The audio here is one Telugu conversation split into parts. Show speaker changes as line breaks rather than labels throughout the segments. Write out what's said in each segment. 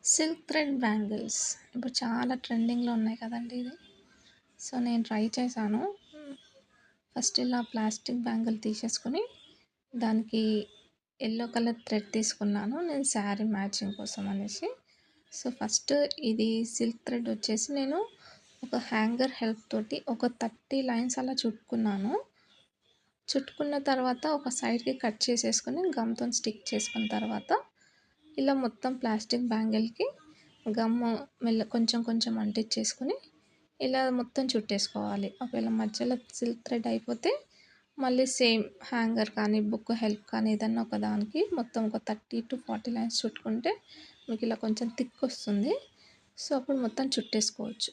సిల్క్ థ్రెడ్ బ్యాంగిల్స్ ఇప్పుడు చాలా ట్రెండింగ్‌లో ఉన్నాయి కదండీ ఇది. సో, నేను ట్రై చేశాను. ఫస్ట్ ఇలా ప్లాస్టిక్ బ్యాంగిల్ తీసేసుకొని, దానికి యెల్లో కలర్ థ్రెడ్ తీసుకున్నాను. నేను శారీ మ్యాచింగ్ కోసం అనేసి. సో, ఫస్ట్ ఇది సిల్క్ థ్రెడ్ వచ్చేసి నేను ఒక హ్యాంగర్ హెల్ప్ తోటి ఒక 30 లైన్స్ అలా చుట్టుకున్నాను. చుట్టుకున్న తర్వాత ఒక సైడ్‌కి కట్ చేసేసుకొని గమ్‌తోని స్టిక్ చేసుకున్న తర్వాత, ఇలా మొత్తం ప్లాస్టిక్ బ్యాంగిల్‌కి గమ్ము కొంచెం కొంచెం అంటించేసుకొని, ఇలా మొత్తం చుట్టేసుకోవాలి. ఒకవేళ మధ్యలో సిల్క్ థ్రెడ్ అయిపోతే, మళ్ళీ సేమ్ హ్యాంగర్ కానీ, బుక్ హెల్ప్ కానీ ఏదన్నా ఒక దానికి మొత్తం ఒక 30-40 లైన్స్ చుట్టుకుంటే, మీకు ఇలా కొంచెం థిక్ వస్తుంది. సో, అప్పుడు మొత్తం చుట్టేసుకోవచ్చు.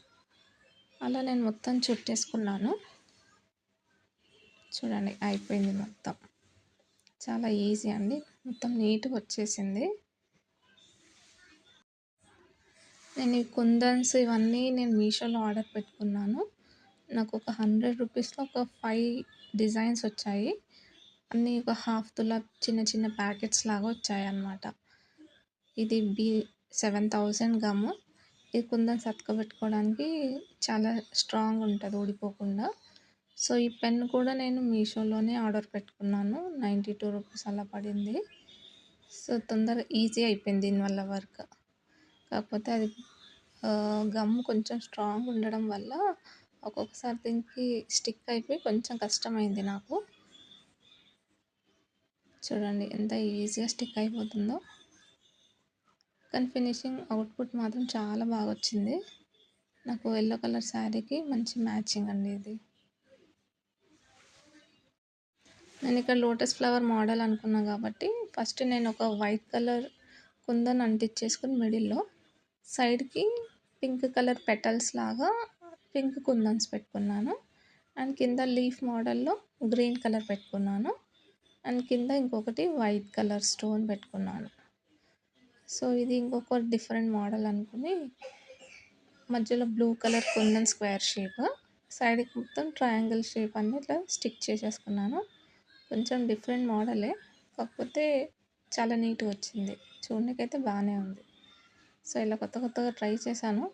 అలా నేను మొత్తం చుట్టేసుకున్నాను. చూడండి అయిపోయింది మొత్తం. చాలా ఈజీ అండి. మొత్తం నీట్‌గా వచ్చేసింది. నేను ఈ కుందన్స్ ఇవన్నీ నేను మీషోలో ఆర్డర్ పెట్టుకున్నాను. నాకు ఒక 100 రూపీస్‌లో ఒక 5 డిజైన్స్ వచ్చాయి. అన్నీ ఒక హాఫ్ తులా చిన్న చిన్న ప్యాకెట్స్ లాగా వచ్చాయన్నమాట. ఇది 7000 గమ్. ఈ కుందన్స్ అతకబెట్టుకోవడానికి చాలా స్ట్రాంగ్ ఉంటది ఊడిపోకుండా. సో, ఈ పెన్ కూడా నేను మీషోలోనే ఆర్డర్ పెట్టుకున్నాను. 92 రూపీస్ అలా పడింది. సో, ఈజీ అయిపోయింది దీనివల్ల వర్క్. కాకపోతే అది గమ్ కొంచెం స్ట్రాంగ్ ఉండడం వల్ల ఒక్కొక్కసారి దీనికి స్టిక్ అయిపోయి కొంచెం కష్టమైంది నాకు. చూడండి ఎంత ఈజీగా స్టిక్ అయిపోతుందో. కానీ ఫినిషింగ్ అవుట్‌పుట్ మాత్రం చాలా బాగొచ్చింది. నాకు యెల్లో కలర్ శారీకి మంచి మ్యాచింగ్ అండి ఇది. నేను ఇక్కడ లోటస్ ఫ్లవర్ మోడల్ అనుకున్నా కాబట్టి ఫస్ట్ నేను ఒక వైట్ కలర్ కుందన్ అంటించేసుకొని మిడిల్‌లో సైడ్‌కి పింక్ కలర్ పెటల్స్ లాగా పింక్ కుందన్స్ పెట్టుకున్నాను. అండ్ కింద లీఫ్ మోడల్‌లో గ్రీన్ కలర్ పెట్టుకున్నాను. అండ్ కింద ఇంకొకటి వైట్ కలర్ స్టోన్ పెట్టుకున్నాను. సో, ఇది ఇంకొక డిఫరెంట్ మోడల్ అనుకుని మధ్యలో blue colour kundan square shape, సైడ్‌కి మొత్తం ట్రయాంగిల్ షేప్ అన్ని ఇట్లా స్టిక్ చేసేసుకున్నాను. కొంచెం డిఫరెంట్ మోడలే. కాకపోతే చాలా నీట్‌గా వచ్చింది. చూడనీకైతే బాగానే ఉంది. సో, ఇలా కొత్త కొత్తగా ట్రై చేశాను.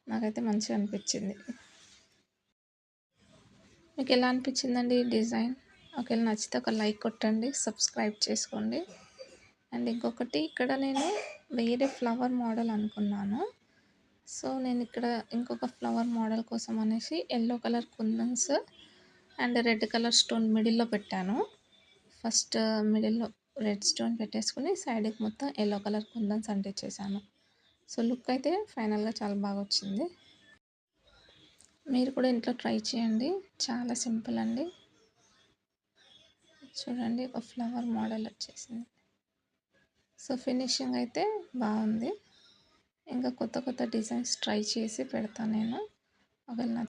నాకైతే మంచిగా అనిపించింది. మీకు ఎలా అనిపించిందండి ఈ డిజైన్? ఒకవేళ నచ్చితే ఒక లైక్ కొట్టండి, సబ్స్క్రైబ్ చేసుకోండి. అండ్ ఇంకొకటి ఇక్కడ నేను వేరే ఫ్లవర్ మోడల్ అనుకున్నాను. సో, నేను ఇక్కడ ఇంకొక ఫ్లవర్ మోడల్ కోసం అనేసి yellow colour kundans and red colour stone మిడిల్‌లో పెట్టాను. ఫస్ట్ మిడిల్‌లో రెడ్ స్టోన్ పెట్టేసుకొని సైడ్‌కి మొత్తం యెల్లో కలర్ కుందన్స్ అంటించేసాను. సో, లుక్ అయితే ఫైనల్‌గా చాలా బాగా వచ్చింది. మీరు కూడా ఇంట్లో ట్రై చేయండి. చాలా సింపుల్ అండి. చూడండి ఒక ఫ్లవర్ మోడల్ వచ్చేసింది. సో, ఫినిషింగ్ అయితే బాగుంది. ఇంకా కొత్త కొత్త డిజైన్స్ ట్రై చేసి పెడతాను నేను. ఒకవేళ